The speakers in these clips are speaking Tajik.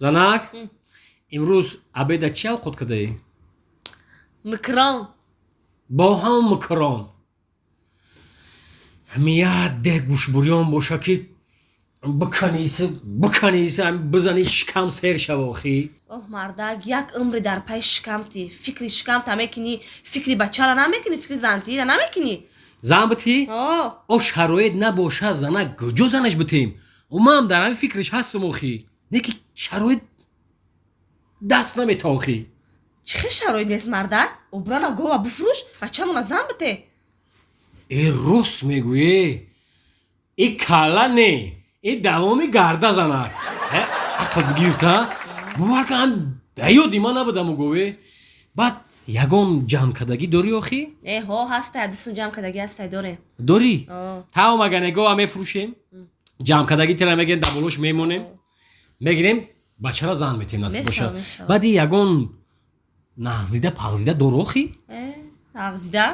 занак имрӯз абеда чи овқот кадаӣ? Микрон. бо ҳам микрон ҳамия деҳ гӯшбурён боша ки биканиса бизани шикам сер шавохӣ. Оҳ мардак, як умри дар пай шикамтӣ. Фикри шикамта мекунӣ, фикри бачара намекунӣ, фикри зантира намекунӣ. зан битӣ? о шароит набоша занак куҷо занаш битем? умам дар ҳамин фикраш ҳастам охӣ. Не ки шароит даст наметохӣ. Чӣ хел шароит нест мардак? Обрана гова буфурӯш, бачамона зан бите. рост мегӯе? И калла не, и давоми гарда занак. ақл бигирифта? бовар кан даёди ман набудаму гӯе. баъд ягон ҷамъкардагӣ дорӣ охӣ? Эҳо ҳастай, дистум ҷамъкардагӣ ҳастай дорем. дорӣ? таом агане гова мефурӯшем. ҷамъкардагӣ тира мегирем, даболош мемонем. мегирем бачара зан метем насиб боша. баъди ягон нағзида пағзида дорӣ охӣ? нағзида?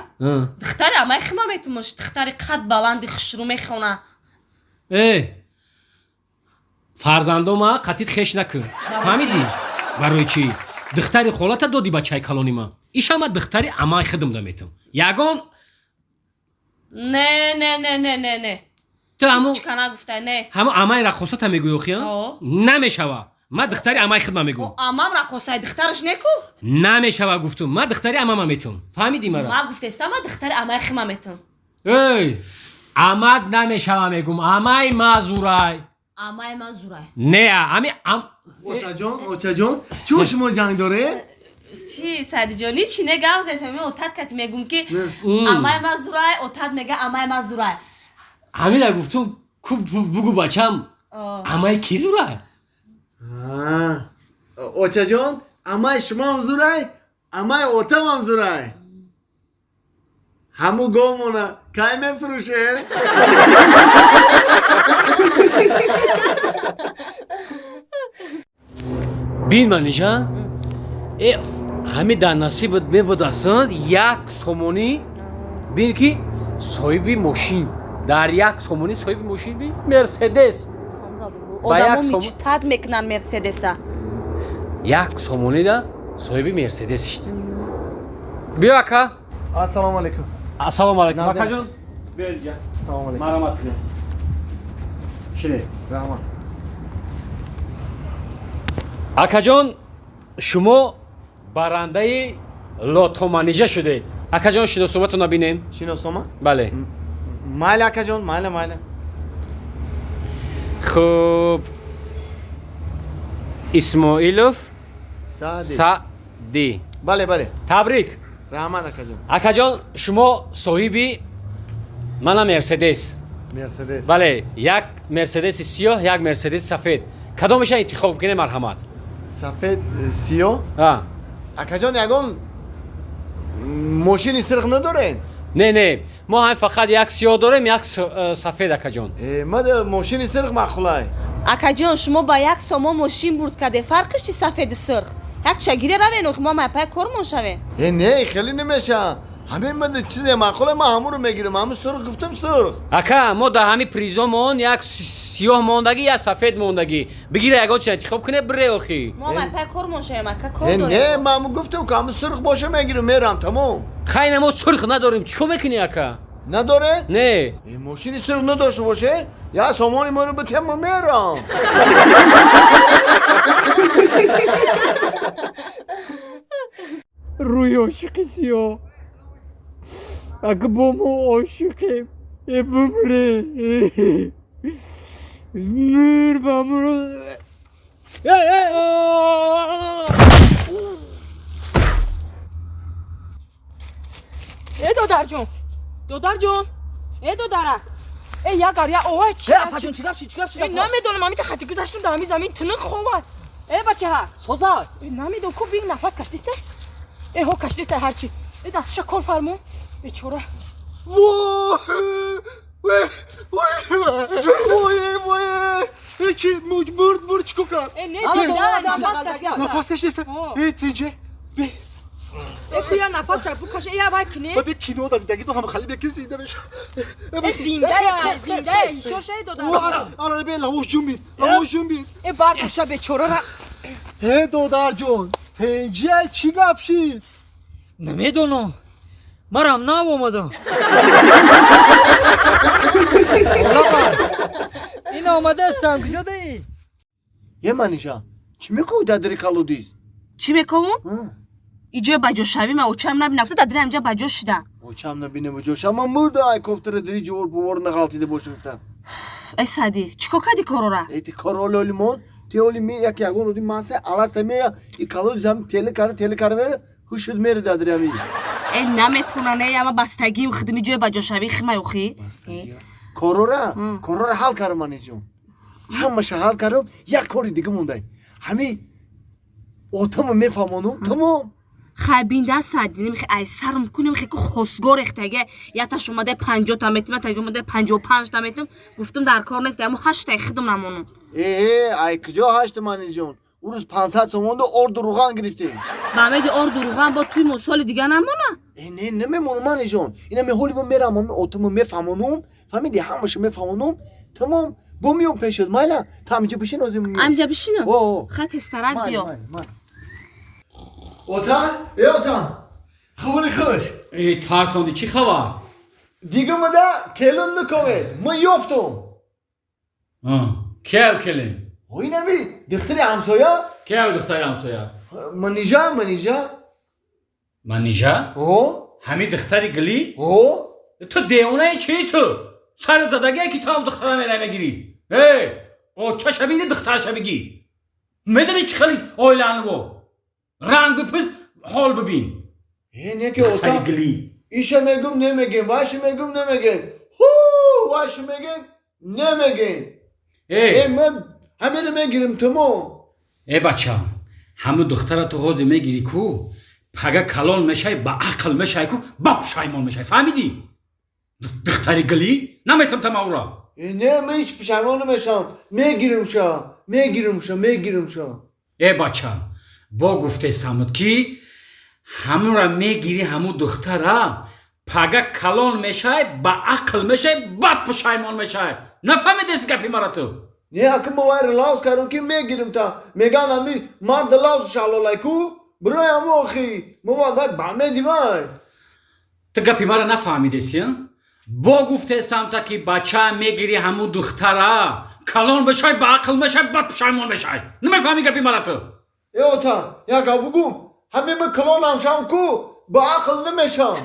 духтари амаи хима метумош, духтари қад баланди хушрӯ мехона. фарзандома қатит хеш накун. фаҳмидӣ? барои чӣ? духтари холата доди бачаи калони ман. ишама духтари амаи худам да метум. Ягон не. ту чика нагуфтай, не. ҳамо амаи рақосата мегӯӣ охӣ? намешава. ман духтари амаи худам мегӯям. амам рақосаи духтараш неку? намешава гуфтум. ман духтари амама метум. фаҳмидӣ мара? ма гуфтестам ман духтари амаи хима метум. амат намешава мегӯм. амаи мазурай. амаи ман зурай. не ами очаҷон чӯ шумо ҷанг доред? Чи садиҷон чи не гав зесам мен отат кати мегум ки амаи ман зурай, отат мега амаи ман зурай. ҳамина гуфтум куб бугу бачам амаи ки зурай? очаҷон амаи шумоам зурай, амаи отамам зурай. ҳаму говмона кай мефурӯшед? бин маниша ҳами дар насибат мебудастанд як сомонӣ бин ки соҳиби мошин дар як сомонӣ соҳиби мошин бин мерседес одамо мечтад мекунанд мерседеса. як сомонида соҳиби мерседес шид. биё ака. ассалому алайкум. ассалому алайкум. акаҷон биё инҷа. марамат кунед. шине. раҳмат. акаҷон шумо барандаи лотоманижа шудед. акаҷон шиносоматонро бинем. шиноснома? бале. майли акаҷон, майли. хуб. исмоилов саъди. бале. табрик. раҳмат акаҷон. акаҷон шумо соҳиби мана мерседес. бале, як мерседеси сиёҳ, як мерседеси сафед. кадомеша интихоб кунем марҳамат? сафед сиёҳ? акаҷон ягон мошини сирх надоред? не мо ҳам фақат як сиёҳ дорем, як сафед акаҷон. мада мошини сирх махулай. акаҷон шумо ба як сомо мошин бурд каде фарқиш чи сафеди сирх? як чагире равен мо майпай кормон шавем. не хеле намеша. ҳамин мада чизе махулай ма ҳамуро мегирам. ҳамин сирх гуфтам сирх. ака мо дар ҳами призомон як сиёҳ мондагӣ, як сафед мондагӣ. бигире ягонча интихоб куне бире охӣ. мо майпай кормон шавем ака, кор дорем. не ман гуфтам ки ҳамин сирх боша мегирам мерам тамом. хайна мо сирх надорем. чикор мекунӣ ака? надоре? не. мошини сирх надошта боше? я сомони моро битем ма мерам. рӯи ошиқи сиёҳ агар бо мо ошиқем бимре мир бамро додарҷон додарак ягар я оҳа чи намедонам ҳамин хати гузаштум дар ҳамин замин тиниқ ховад. бачаҳа созад намедон ку бин нафас каштиса ҳо каштиса ҳарчи дастуша кор фармо бечора. чи бурд чико кард? нафас каштиса тинҷе я нафас шад букаш я вай кине бе кино дагидагидо ҳама хали беки зинда меша. зинда ишошаи додар. ара бе лавош ҷунбид. бардоша бечора هی دودر جون پنجه چی گفشید؟ نمیدونم مرم نو اومدم این آمده سنگ شده ای یه منیشا چی میکنی دادری کالودیز؟ چی میکنم؟ اینجا بجا شویم و اوچم نبینم تو دادری همجا بجا شدم اوچم نبینه بجوش اما مرده ای کفتره دری جور بور نغالتیده باش گفتم ای سادی چیکو کردی کارو را؟ ایتی کارول لیمون تی اولی می یک یگون ودی ماسه الا سمیه ای کالودیز هم تله کاره میره هوشد میره دادری همی ای نمیتونن ای اما بستگیم خدمی جای بجا شوی خیمه اوخی؟ کارو را حل کردم منی جون همش حل کردم یک کاری دیگه مونده همی اوتم میفهمونم تمام خبینده سادی نمیخی ای سرم کنه میخی که خسگور اختگه یا تاش اومده 50 تا متر تا اومده 55 تا متر گفتم در کار نیست اما 8 تا خدم نمونم ای کجا هشت منی جون اون روز 500 تومان دو ارد روغن گرفتیم بامدی دروغم با توی مسال دیگه نمونه نه نمیمونم منی جون اینا می هولی میرم اوتم میفهمونم فهمیدی همش میفهمونم تمام بومیون پیشد مالا تا همینجا بشین ازم امجا بشینم اوه خط استراحت بیا اوتان خبری خوش ای ترساندی چی خبر؟ دیگه مده کلون نکوید من یافتم کیو کلیم؟ اوی نبی دختری همسایه کیو دختری همسایه؟ منیجا؟ او همی دختری گلی؟ او تو دیونه چی تو؟ سر زدگی که تا دختره میده میگیری او چه شبیه دختر شبیگی میدونی چی خیلی آیلانو رنگ بپس حال ببین اینه که دختری اوتان گلی ایشه میگم نمیگن واش میگم نمیگن واش میگن نمیگن من همه رو میگیرم تمام بچه همه دختره تو حوزی میگیری کو پگه کلان میشه با عقل میشه کو با پشایمان میشه فهمیدی؟ دختری گلی نمیتونم تمام نه من هیچ پشیمان نمیشم میگیرم شا بچه با گفته سامد کی همه را میگیری همو دختره پگه کلان میشه با عقل میشه بعد پشایمان میشه نفهمیدی از گفی مرا تو نه اکم مویر لاوز کردم که میگیرم تا میگن همی مرد لاوز شالولای کو برای همو اخی مواد بامدی وای تو گفی مرا نفهمیدی سی با گفته سامد کی بچه میگیری همو دختره کلان بشه با عقل میشه بعد پشایمان میشه نمیفهمی گفی مرا تو اوتان یا بگم همه من کلان همشم کو با عقل نمیشم